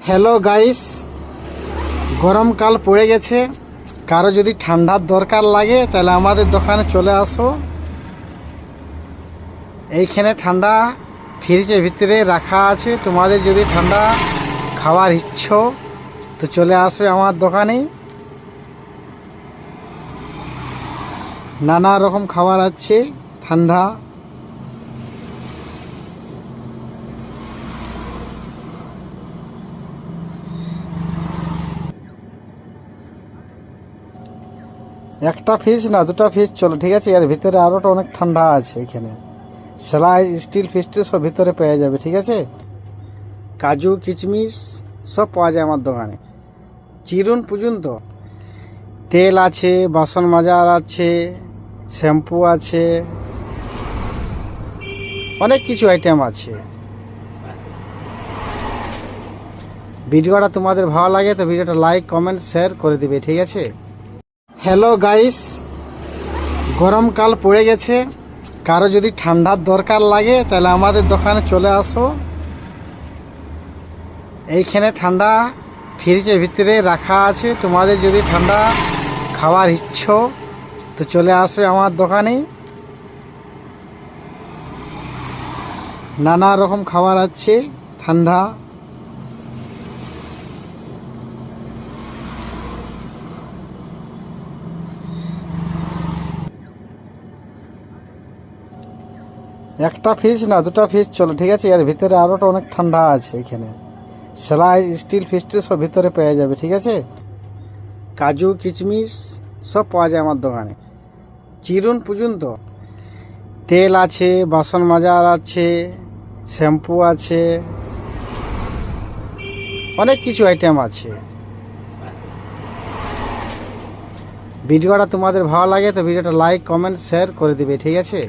Hello guys, গরমকাল পড়ে গেছে। কারো যদি ঠান্ডার দরকার লাগে তাহলে আমাদের দোকানে চলে আসো। এইখানে ঠান্ডা ফ্রিজের ভিতরে রাখা আছে। তোমাদের যদি ঠান্ডা খাওয়ার ইচ্ছো তো চলে আসবে আমার দোকানে। নানা রকম খাবার আছে ঠান্ডা। একটা ফ্রিজ না, দুটা ফ্রিজ চলো, ঠিক আছে। এর ভিতরে আরোটা অনেক ঠান্ডা আছে। এখানে সেলাই স্টিল ফিস্টিল সব ভিতরে পেয়ে যাবে, ঠিক আছে। কাজু কিচমিচ সব পাওয়া যায় আমার দোকানে, চিরুন পর্যন্ত। তেল আছে, বাসন মাজার আছে, শ্যাম্পু আছে, অনেক কিছু আইটেম আছে। ভিডিওটা তোমাদের ভালো লাগে তো ভিডিওটা লাইক কমেন্ট শেয়ার করে দিবে, ঠিক আছে। হ্যালো গাইস, গরমকাল পড়ে গেছে। কারো যদি ঠান্ডার দরকার লাগে তাহলে আমাদের দোকানে চলে আসো। এইখানে ঠান্ডা ফ্রিজের ভিতরে রাখা আছে। তোমাদের যদি ঠান্ডা খাওয়ার ইচ্ছো তো চলে আসবে আমার দোকানে। নানা রকম খাবার আছে ঠান্ডা। একটা ফ্রিজ না, দুটা ফ্রিজ চলো, ঠিক আছে। এর ভিতরে আরোটা অনেক ঠান্ডা আছে। এখানে সেলাই স্টিল ফিস্টিল সব ভিতরে পেয়ে যাবে, ঠিক আছে। কাজু কিচমিচ সব পাওয়া যায় আমার দোকানে, চিরুন পর্যন্ত। তেল আছে, বাসন মাজার আছে, শ্যাম্পু আছে, অনেক কিছু আইটেম আছে। ভিডিওটা তোমাদের ভালো লাগে তো ভিডিওটা লাইক কমেন্ট শেয়ার করে দিবে, ঠিক আছে।